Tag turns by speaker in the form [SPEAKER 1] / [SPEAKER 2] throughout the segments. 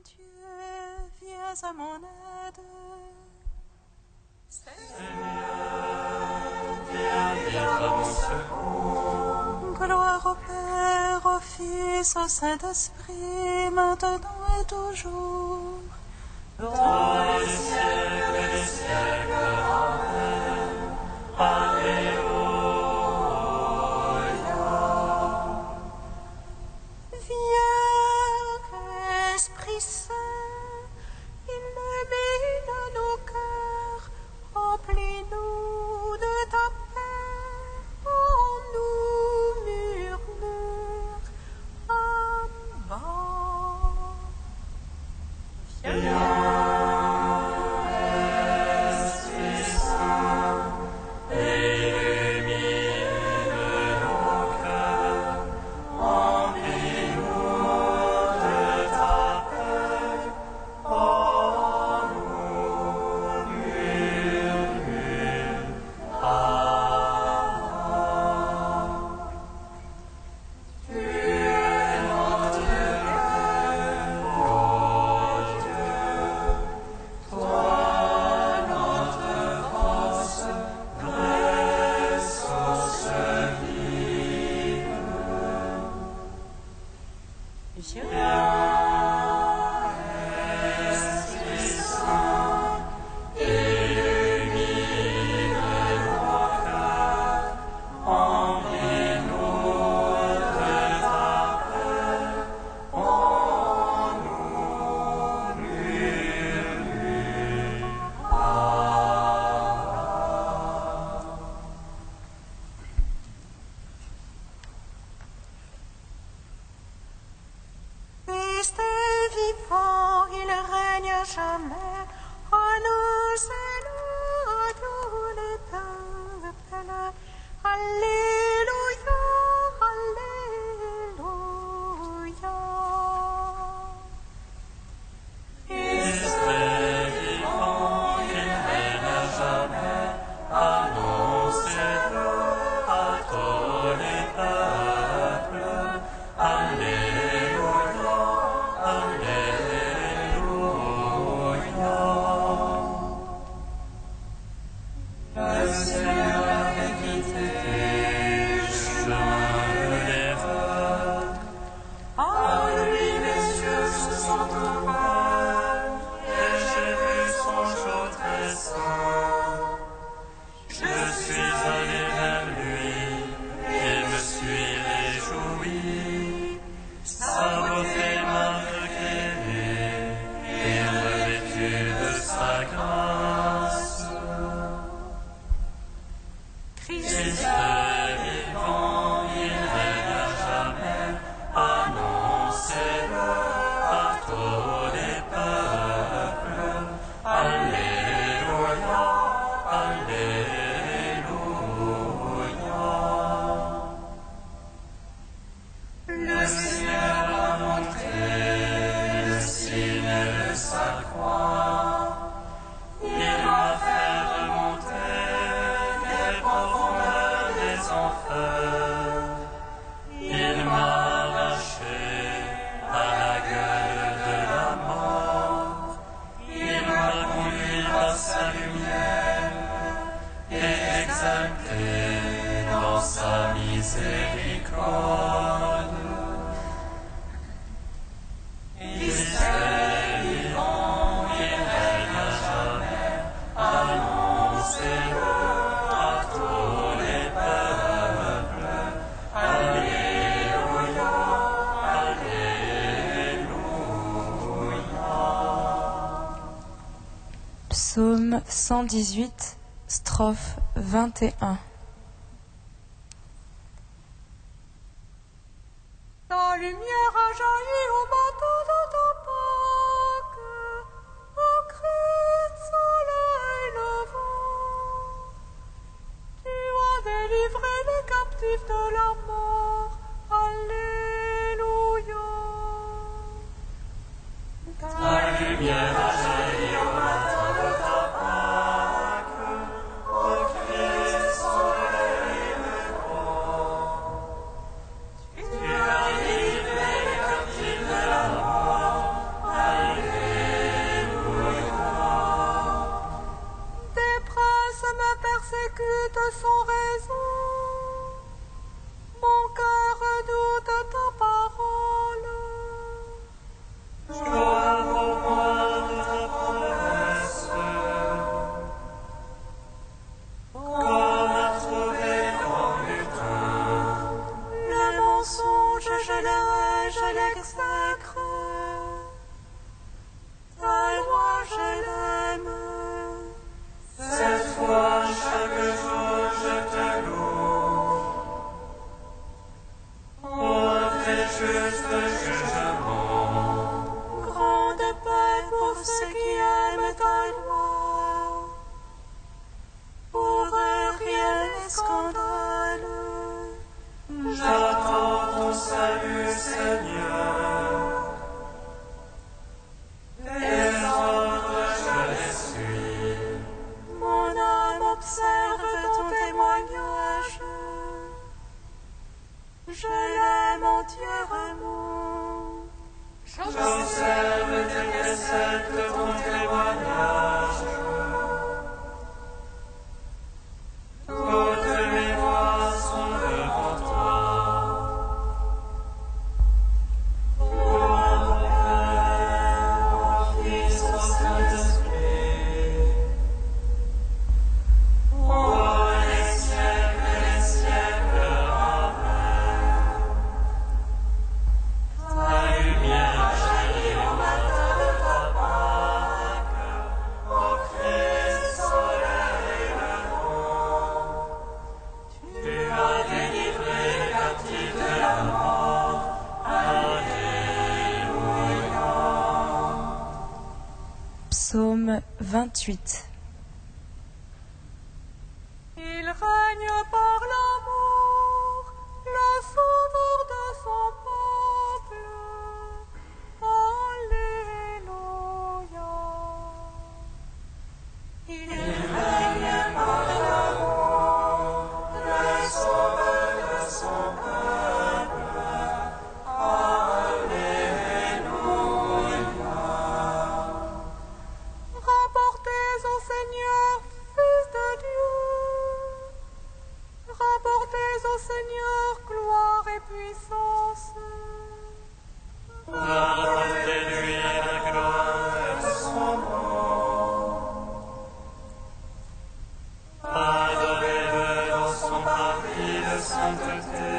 [SPEAKER 1] Dieu, viens à mon aide.
[SPEAKER 2] Seigneur, viens vite à mon secours.
[SPEAKER 1] Gloire au Père, au Fils, au Saint-Esprit, maintenant et toujours.
[SPEAKER 2] Dans les siècles des siècles. Amen. Alléluia.
[SPEAKER 1] Viens, Esprit Saint, illumine nos cœurs, remplis-nous de ta paix, en nous murmure. Amen.
[SPEAKER 2] Viens, Esprit Saint, illumine nos cœurs, remplis-nous de ta paix, en nous murmure. Amen. Tu es notre Père, ô Dieu, toi notre force, vraie source vive. Viens, Esprit Saint, illumine nos cœurs, remplis-nous de ta paix, en nous murmure. Amen.
[SPEAKER 1] Christ est vivant, il règne à jamais, à nous élus, à tous les peuples. Alléluia, Alléluia.
[SPEAKER 2] Christ est vivant, il règne à jamais, annoncez-le à tous les peuples. Alléluia, Alléluia. Le Seigneur a quitté le chemin de l'erreur. À lui mes yeux se sont ouverts, et j'ai vu son jour très saint. Je suis allé vers lui, et me suis réjoui. Sa beauté m'a recueilli, et revêtu de sa grâce. Christ est vivant, il règne à jamais, annoncez-le à tous les peuples. Alléluia, Alléluia. Le Seigneur a montré le signe de sa croix. Il m'a fait remonter des profondeurs des enfers. Il m'a arraché à la gueule de la mort. Il m'a conduit à sa lumière et exalté dans sa miséricorde. Christ est vivant, il règne à jamais, annoncez-le à tous les peuples. Alléluia, Alléluia.
[SPEAKER 3] Psaume 118, strophe 21.
[SPEAKER 1] Ta lumière a jailli au matin de ta Pâque, au Christ soleil levant. Tu as délivré les captifs de la mort. Alléluia.
[SPEAKER 2] Ta lumière a jailli au matin de ta Pâque, au Christ soleil levant. Tu as délivré les captifs de la mort.
[SPEAKER 1] sans raison. Mon cœur redoute ta parole.
[SPEAKER 2] Joie pour moi de ta promesse. Comme à trouver en butin.
[SPEAKER 1] Le mensonge, je le hais, je l'exècre. Ta loi, je l'aime.
[SPEAKER 2] Cette fois, chaque jour, je te loue. Pour tes justes jugements.
[SPEAKER 1] Grande paix pour ceux qui aiment ta loi. Pour eux, rien n'est scandale.
[SPEAKER 2] J'attends ton salut, Seigneur. Les ordres, je les suis.
[SPEAKER 1] Mon âme observe ton témoignage. Je l'aime entièrement.
[SPEAKER 2] J'observe tes préceptes, ton témoignage. Toutes mes voies sont devant toi. Ô Père, ô Fils, ô Saint-Esprit, ô les siècles, Amen. Ta lumière jaillit au matin de ta Pâque, ô Christ, soleil levant. Tu as délivré les captifs de la mort. Alléluia.
[SPEAKER 3] Psaume 28.
[SPEAKER 1] Il règne par l'amour, le sauveur de son peuple. Alléluia. Il règne par l'amour, le sauveur de son peuple. Alléluia. Rapportez au Seigneur, Fils de Dieu. Rapportez au Seigneur gloire et puissance.
[SPEAKER 2] Apportez-lui la gloire de son nom. Adorez-le dans son parvis de sainteté.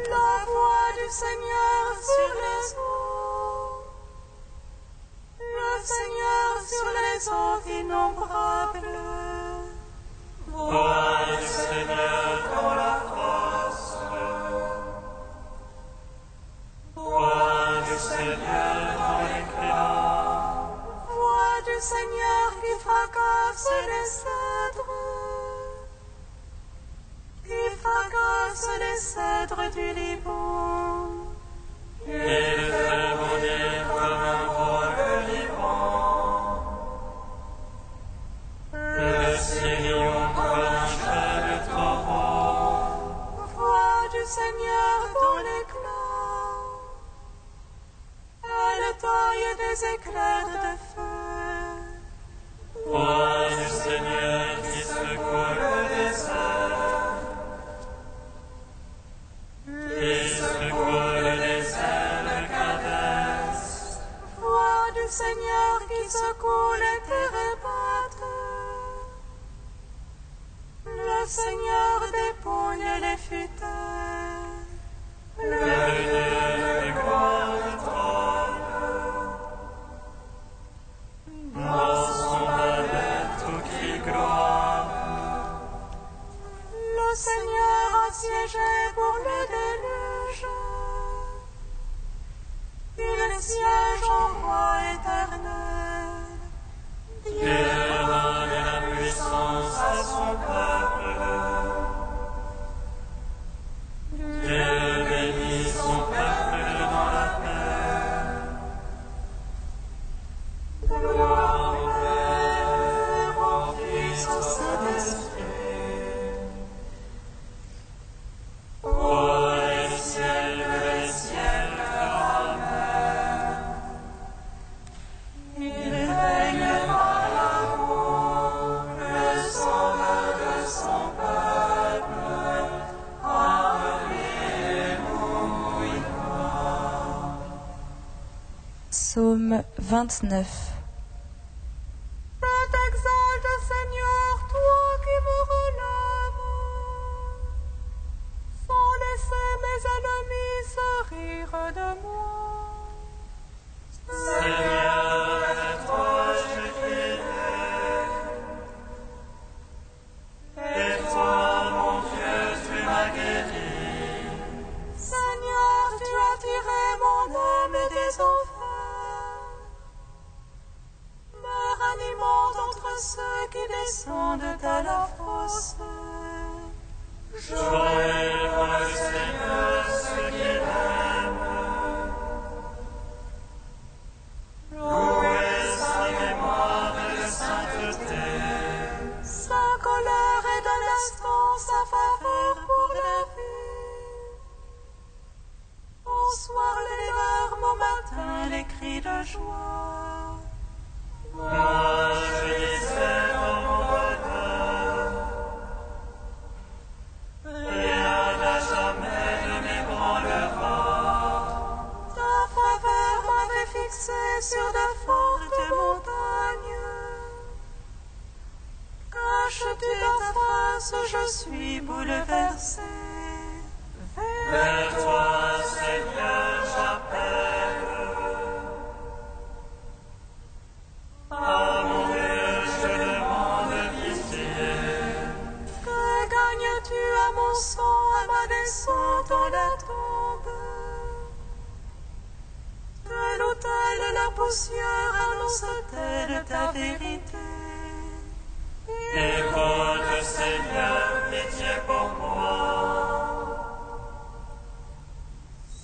[SPEAKER 1] La voix du Seigneur sur les eaux. Le Seigneur sur les eaux innombrables.
[SPEAKER 2] Voix du Seigneur dans la force. Voix du Seigneur dans l'éclat.
[SPEAKER 1] Voix du Seigneur qui fracasse les cèdres. Qui fracasse les cèdres du Liban.
[SPEAKER 2] Il fait bondir comme un vol le Liban. Le Sirion comme un chef de taureau.
[SPEAKER 1] Voix du Seigneur dans l'éclat. Elle taille des éclairs de feu.
[SPEAKER 2] Voix du Seigneur qui secoue le désert. Qui secoue le désert de Kadès.
[SPEAKER 1] Voix du Seigneur qui secoue les térébâtes. Le Seigneur dépouille les futurs.
[SPEAKER 2] Le Dieu de gloire trône. Dans son palais tout crie gloire.
[SPEAKER 1] Le Seigneur a siégé pour le déluge. Il siège en roi éternel.
[SPEAKER 2] Dieu donne la puissance à son peuple.
[SPEAKER 3] 29.
[SPEAKER 1] Je t'exalte, Seigneur, toi qui me relèves, sans laisser mes ennemis se rire de moi.
[SPEAKER 2] Seigneur, à toi je crierai. Et toi, mon Dieu, tu m'as guéri.
[SPEAKER 1] Seigneur, tu as tiré mon âme des enfers, me ranimant d'entre ceux qui descendent à la fosse.
[SPEAKER 2] Joël, moi le Seigneur, ceux qui l'aiment. Louez sa mémoire de sainteté.
[SPEAKER 1] Sa colère est d'un instant, sa faveur pour la vie. Au soir les larmes, au matin les cris de joie.
[SPEAKER 2] Moi, je disais dans mon bonheur, rien n'a jamais ne m'ébranlera.
[SPEAKER 1] Ta faveur m'avait fixé sur de fortes montagnes. Cache-tu ta face, je suis bouleversé.
[SPEAKER 2] Vers toi, Seigneur, j'appelle. Ah mon Dieu, je demande pitié.
[SPEAKER 1] Que gagnes-tu à mon sang, à ma descente dans la tombe? De l'autel de la poussière annonce-t-elle ta vérité?
[SPEAKER 2] Écoute, Seigneur, pitié pour moi.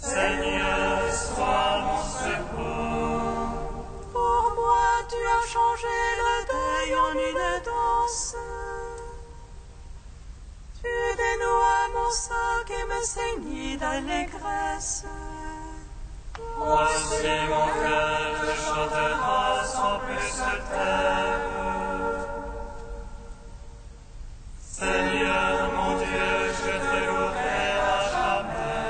[SPEAKER 2] Seigneur, sois mon secours.
[SPEAKER 1] Pour moi, tu as changé le deuil en une danse. Tu dénouas mon sac et me ceignis d'allégresse.
[SPEAKER 2] Voici mon cœur, je chantera sans plus se taire. Seigneur, mon Dieu, je te louerai à jamais.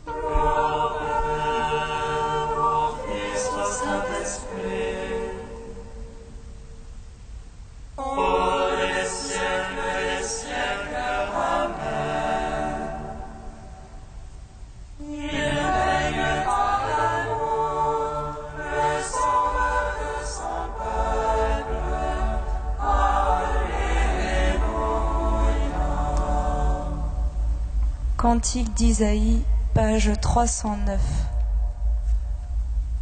[SPEAKER 2] Gloire au Père, au Fils, au Saint-Esprit. Pour les siècles, Amen. Il règne par l'amour, le sauveur de son peuple. Alléluia.
[SPEAKER 3] Cantique d'Isaïe, page 309.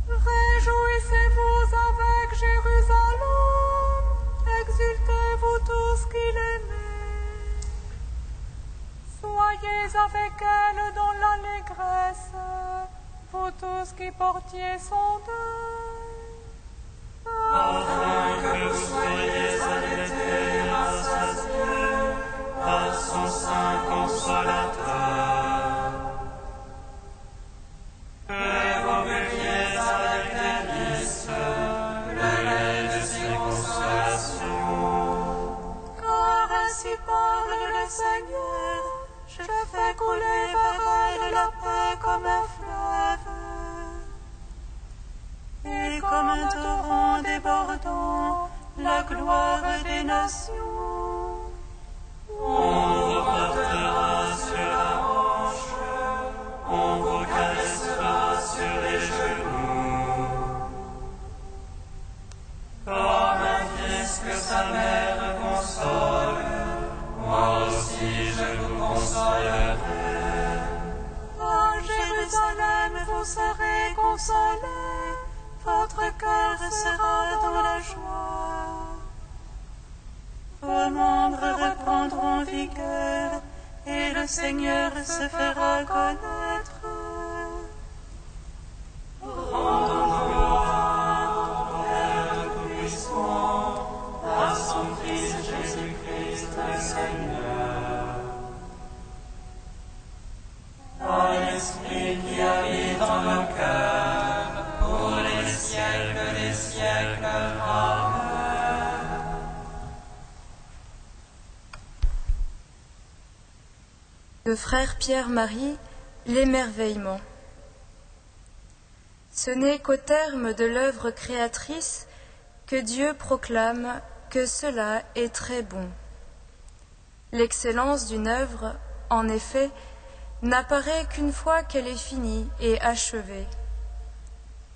[SPEAKER 1] Réjouissez-vous avec Jérusalem, exultez-vous tous qui l'aimez. Soyez avec elle dans l'allégresse, vous tous qui portiez son deuil.
[SPEAKER 2] Afin que vous soyez arrêtés grâce à Dieu, par son Saint Consolateur. Que vous buviez avec délices le lait de ses consolations.
[SPEAKER 1] Car ainsi parle le Seigneur, je fais couler vers elle la paix comme un fleuve, et comme un torrent débordant, la gloire des nations.
[SPEAKER 2] On vous portera sur la hanche, on vous caressera sur les genoux. Comme un fils que sa mère console, moi aussi je vous consolerai.
[SPEAKER 1] À Jérusalem, vous serez consolés, votre cœur sera dans la joie. Vos membres reprendront vigueur, et le Seigneur se fera connaître.
[SPEAKER 2] Rendons gloire au Père Tout-Puissant, à son Fils Jésus-Christ le Seigneur. À l'Esprit qui habite en nos cœurs, pour les siècles des siècles. Amen.
[SPEAKER 3] Le frère Pierre-Marie, l'émerveillement. Ce n'est qu'au terme de l'œuvre créatrice que Dieu proclame que cela est très bon. L'excellence d'une œuvre, en effet, n'apparaît qu'une fois qu'elle est finie et achevée.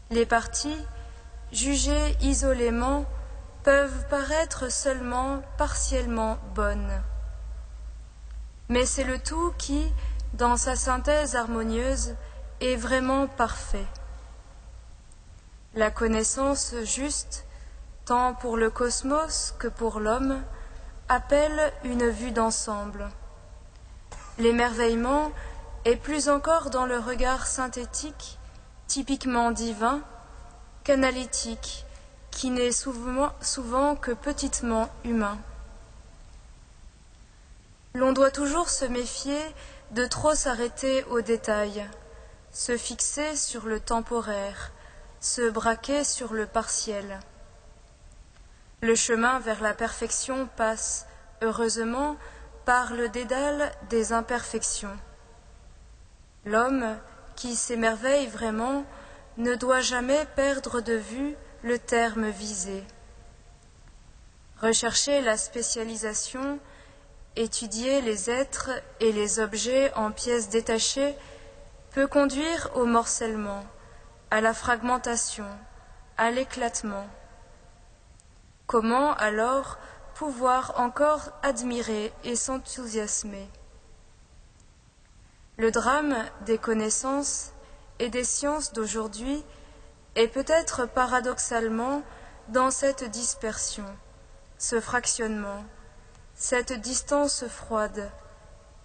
[SPEAKER 3] Les parties, jugées isolément, peuvent paraître seulement partiellement bonnes. Mais c'est le tout qui, dans sa synthèse harmonieuse, est vraiment parfait. La connaissance juste, tant pour le cosmos que pour l'homme, appelle une vue d'ensemble. L'émerveillement est plus encore dans le regard synthétique, typiquement divin, qu'analytique, qui n'est souvent que petitement humain. L'on doit toujours se méfier de trop s'arrêter aux détails, se fixer sur le temporaire, se braquer sur le partiel. Le chemin vers la perfection passe, heureusement, par le dédale des imperfections. L'homme, qui s'émerveille vraiment, ne doit jamais perdre de vue le terme visé. Rechercher la spécialisation, étudier les êtres et les objets en pièces détachées peut conduire au morcellement, à la fragmentation, à l'éclatement. Comment alors pouvoir encore admirer et s'enthousiasmer? Le drame des connaissances et des sciences d'aujourd'hui est peut-être paradoxalement dans cette dispersion, ce fractionnement, cette distance froide,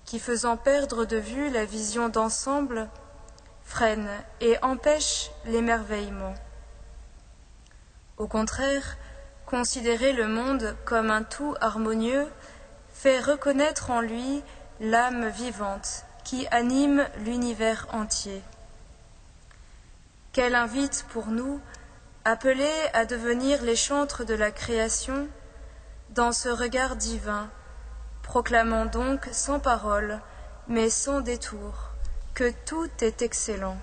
[SPEAKER 3] qui, faisant perdre de vue la vision d'ensemble, freine et empêche l'émerveillement. Au contraire, considérer le monde comme un tout harmonieux fait reconnaître en lui l'âme vivante qui anime l'univers entier. Qu'elle invite pour nous, appelés à devenir les chantres de la création, dans ce regard divin, proclamant donc sans parole, mais sans détour, que tout est excellent.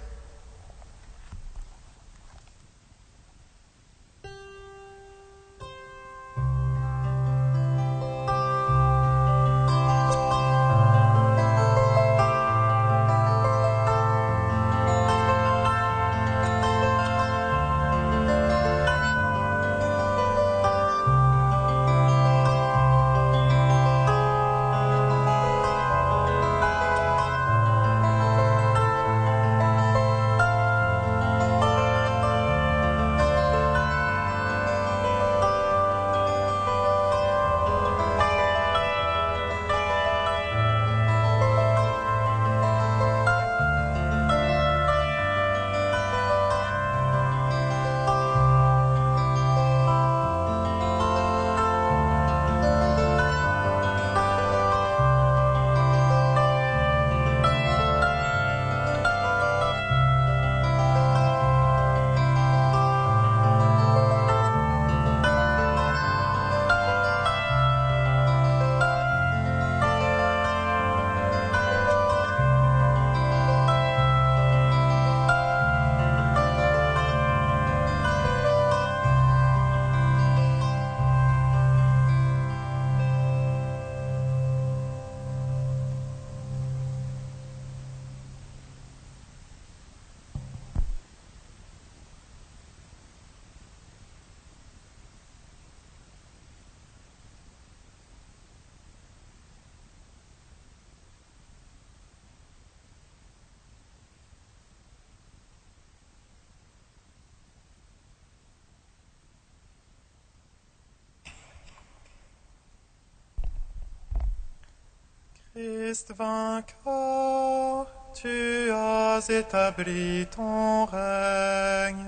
[SPEAKER 2] Christ vainqueur, tu as établi ton règne.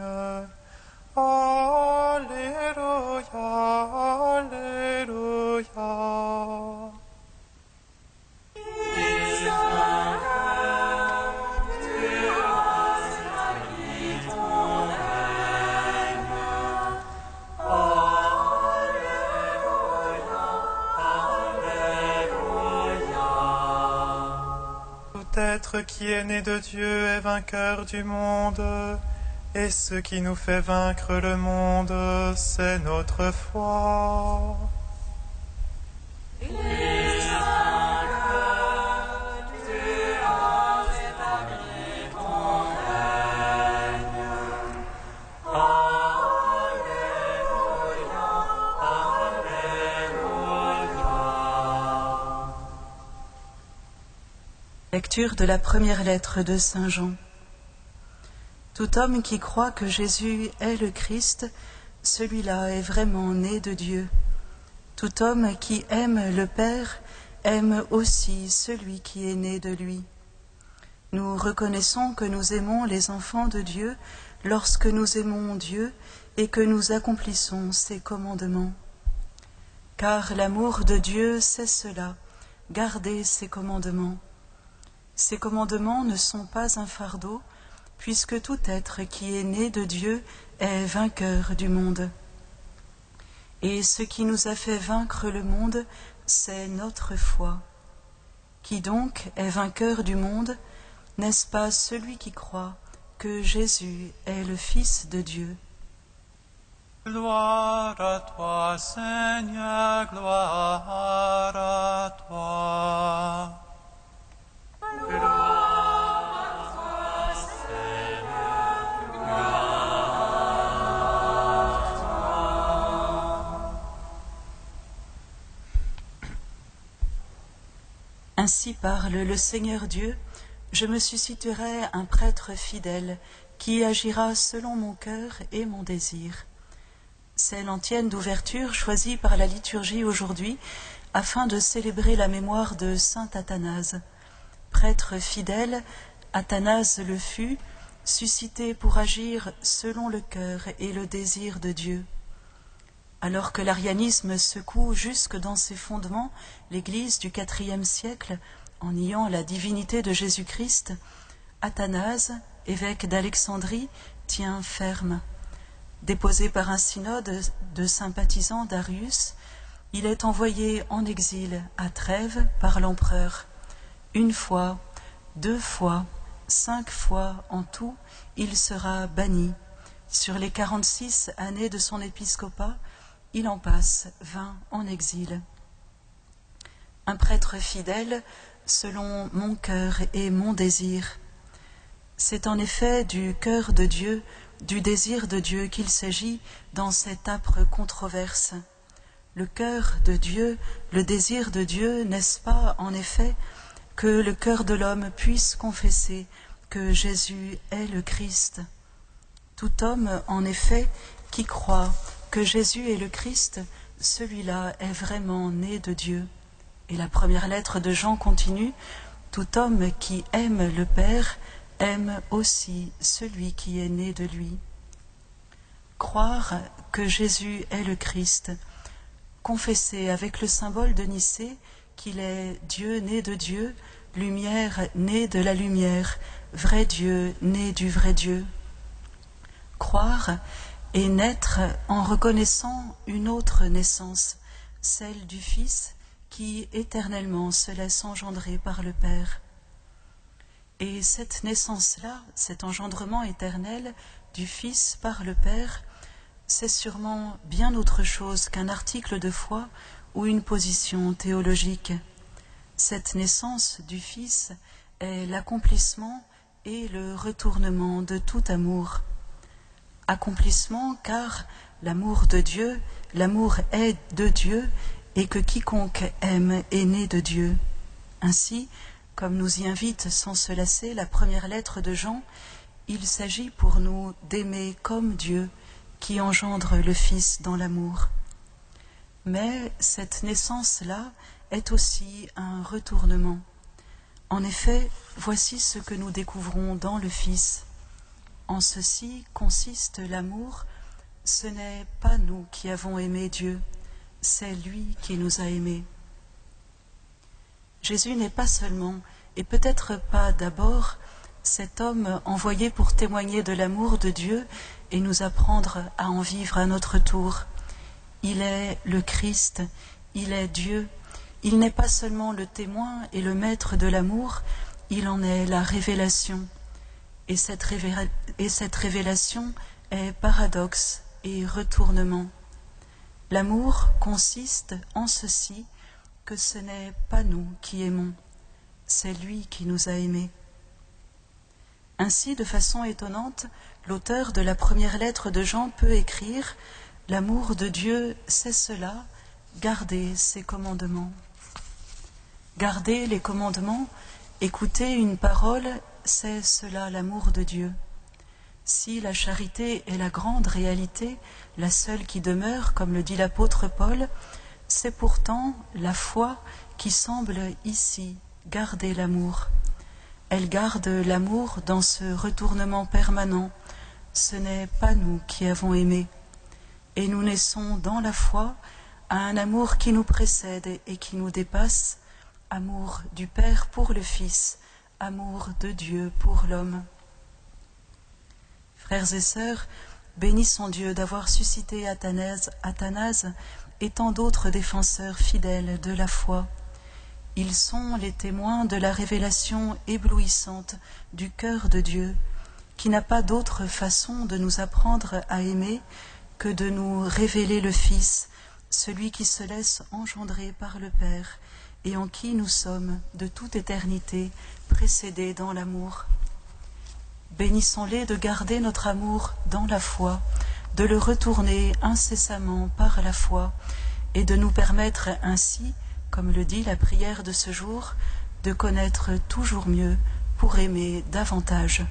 [SPEAKER 2] Alléluia, Alléluia. Être qui est né de Dieu est vainqueur du monde,
[SPEAKER 4] Et ce qui nous fait vaincre le monde, c'est notre foi.
[SPEAKER 5] Lecture de la première lettre de Saint Jean. Tout homme qui croit que Jésus est le Christ, celui-là est vraiment né de Dieu. Tout homme qui aime le Père aime aussi celui qui est né de lui. Nous reconnaissons que nous aimons les enfants de Dieu lorsque nous aimons Dieu et que nous accomplissons ses commandements. Car l'amour de Dieu, c'est cela, garder ses commandements. Ces commandements ne sont pas un fardeau, puisque tout être qui est né de Dieu est vainqueur du monde. Et ce qui nous a fait vaincre le monde, c'est notre foi. Qui donc est vainqueur du monde? N'est-ce pas celui qui croit que Jésus est le Fils de Dieu?
[SPEAKER 2] Gloire à toi, Seigneur, gloire à toi.
[SPEAKER 5] Ainsi parle le Seigneur Dieu, je me susciterai un prêtre fidèle qui agira selon mon cœur et mon désir. C'est l'antienne d'ouverture choisie par la liturgie aujourd'hui afin de célébrer la mémoire de saint Athanase. Prêtre fidèle, Athanase le fut, suscité pour agir selon le cœur et le désir de Dieu. Alors que l'arianisme secoue jusque dans ses fondements l'Église du IVe siècle en niant la divinité de Jésus-Christ, Athanase, évêque d'Alexandrie, tient ferme. Déposé par un synode de sympathisants d'Arius, il est envoyé en exil à Trèves par l'empereur. 1 fois, 2 fois, 5 fois en tout, il sera banni. Sur les 46 années de son épiscopat, il en passe 20 en exil. Un prêtre fidèle, selon mon cœur et mon désir. C'est en effet du cœur de Dieu, du désir de Dieu qu'il s'agit dans cette âpre controverse. Le cœur de Dieu, le désir de Dieu, n'est-ce pas en effet que le cœur de l'homme puisse confesser que Jésus est le Christ? Tout homme, en effet, qui croit que Jésus est le Christ, celui-là est vraiment né de Dieu. Et la première lettre de Jean continue, tout homme qui aime le Père aime aussi celui qui est né de lui. Croire que Jésus est le Christ, confesser avec le symbole de Nicée qu'il est Dieu né de Dieu, lumière née de la lumière, vrai Dieu né du vrai Dieu. Croire et naître en reconnaissant une autre naissance, celle du Fils qui éternellement se laisse engendrer par le Père. Et cette naissance-là, cet engendrement éternel du Fils par le Père, c'est sûrement bien autre chose qu'un article de foi ou une position théologique. Cette naissance du Fils est l'accomplissement et le retournement de tout amour. Accomplissement car l'amour de Dieu, l'amour est de Dieu et que quiconque aime est né de Dieu. Ainsi, comme nous y invite sans se lasser la première lettre de Jean, il s'agit pour nous d'aimer comme Dieu qui engendre le Fils dans l'amour. Mais cette naissance-là est aussi un retournement. En effet, voici ce que nous découvrons dans le Fils. En ceci consiste l'amour, ce n'est pas nous qui avons aimé Dieu, c'est lui qui nous a aimés. Jésus n'est pas seulement, et peut-être pas d'abord, cet homme envoyé pour témoigner de l'amour de Dieu et nous apprendre à en vivre à notre tour. Il est le Christ, il est Dieu, il n'est pas seulement le témoin et le maître de l'amour, il en est la révélation. Et cette et cette révélation est paradoxe et retournement. L'amour consiste en ceci, que ce n'est pas nous qui aimons, c'est lui qui nous a aimés. Ainsi, de façon étonnante, l'auteur de la première lettre de Jean peut écrire « L'amour de Dieu, c'est cela, garder ses commandements ». Garder les commandements, écouter une parole, c'est cela l'amour de Dieu. Si la charité est la grande réalité, la seule qui demeure, comme le dit l'apôtre Paul, c'est pourtant la foi qui semble ici garder l'amour. Elle garde l'amour dans ce retournement permanent. Ce n'est pas nous qui avons aimé. Et nous naissons dans la foi à un amour qui nous précède et qui nous dépasse, amour du Père pour le Fils, amour de Dieu pour l'homme. Frères et sœurs, bénissons Dieu d'avoir suscité Athanase et tant d'autres défenseurs fidèles de la foi. Ils sont les témoins de la révélation éblouissante du cœur de Dieu, qui n'a pas d'autre façon de nous apprendre à aimer que de nous révéler le Fils, celui qui se laisse engendrer par le Père et en qui nous sommes de toute éternité précédés dans l'amour. Bénissons-les de garder notre amour dans la foi, de le retourner incessamment par la foi et de nous permettre ainsi, comme le dit la prière de ce jour, de connaître toujours mieux pour aimer davantage.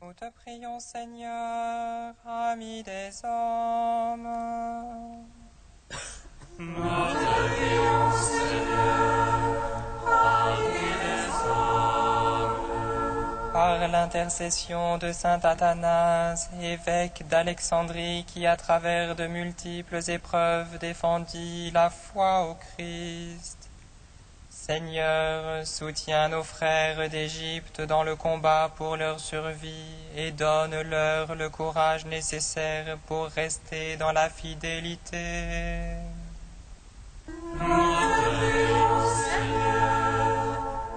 [SPEAKER 2] Nous te prions, Seigneur, ami des hommes.
[SPEAKER 1] Nous te prions, Seigneur, ami des hommes.
[SPEAKER 2] Par l'intercession de saint Athanase, évêque d'Alexandrie, qui à travers de multiples épreuves défendit la foi au Christ, Seigneur, soutiens nos frères d'Égypte dans le combat pour leur survie et donne-leur le courage nécessaire pour rester dans la fidélité.
[SPEAKER 1] Nous te prions, Seigneur,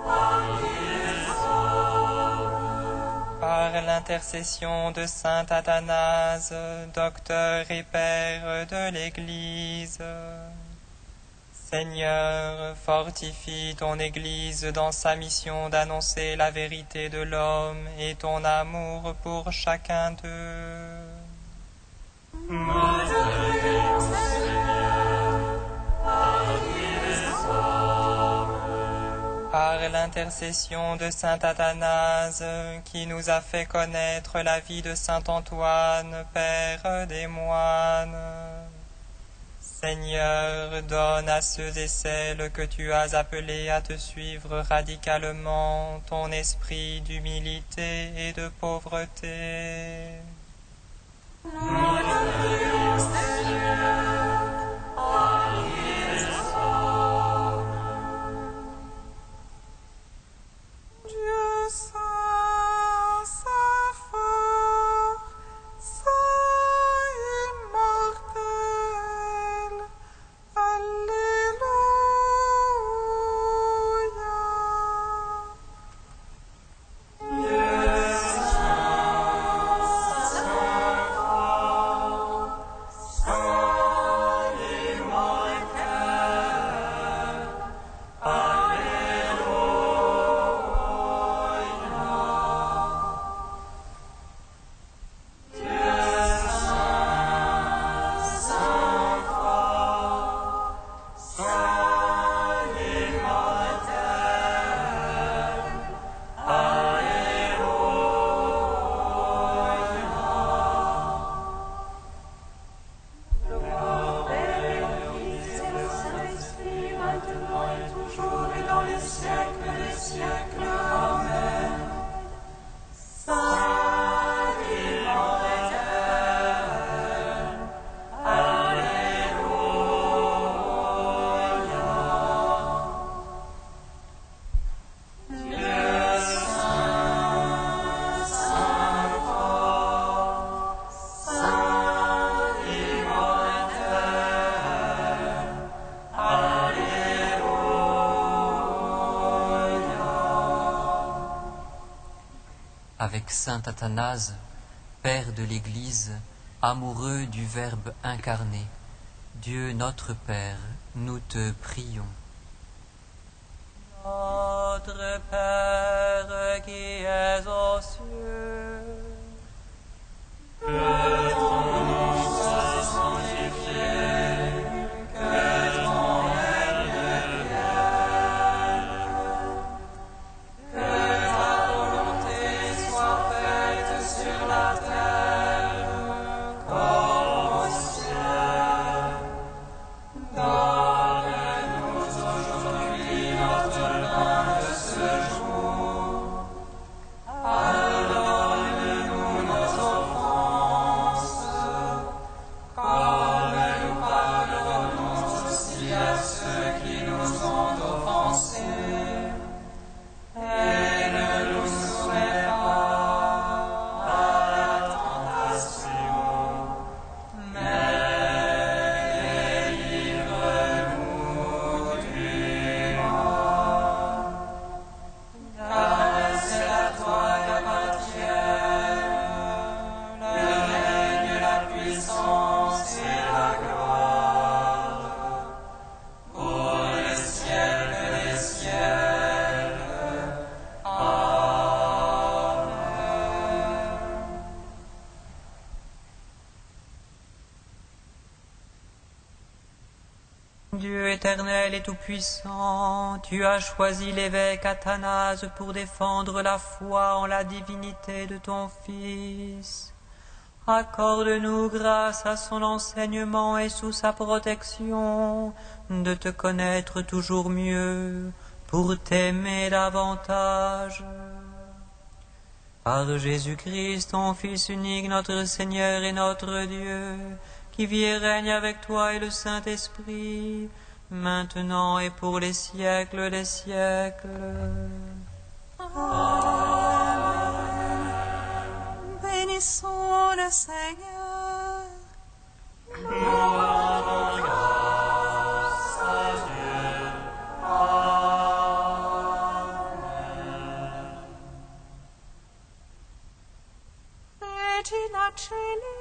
[SPEAKER 1] ami des hommes.
[SPEAKER 2] Par l'intercession de saint Athanase, docteur et père de l'Église, Seigneur, fortifie ton Église dans sa mission d'annoncer la vérité de l'homme et ton amour pour chacun d'eux. Par l'intercession de saint Athanase, qui nous a fait connaître la vie de saint Antoine, père des moines, Seigneur, donne à ceux et celles que tu as appelés à te suivre radicalement ton esprit d'humilité et de pauvreté.
[SPEAKER 1] Dieu saint, saint fort, saint immortel, Alléluia.
[SPEAKER 6] Avec saint Athanase, Père de l'Église, amoureux du Verbe incarné, Dieu notre Père, nous te prions.
[SPEAKER 2] Notre Père qui es aux cieux, que ton nom soit sanctifié, que ton règne vienne, que ta volonté soit faite sur la terre comme au ciel. Donne-nous aujourd'hui notre pain de ce jour. Pardonne-nous nos offenses, comme nous pardonnons aussi à ceux qui nous ont offensés. Et ne nous soumets pas à la tentation, mais délivre-nous du mal. Car c'est à toi qu'appartiennent le règne, la puissance et la gloire, pour les siècles des siècles. Amen. Dieu éternel et tout-puissant, tu as choisi l'évêque Athanase pour défendre la foi en la divinité de ton Fils. Accorde-nous, grâce à son enseignement et sous sa protection, de te connaître toujours mieux, pour t'aimer davantage. Par Jésus-Christ, ton Fils unique, notre Seigneur et notre Dieu, qui vit et règne avec toi et le Saint-Esprit, maintenant et pour les siècles des siècles.
[SPEAKER 5] Bénissons le Seigneur. Regina Celi,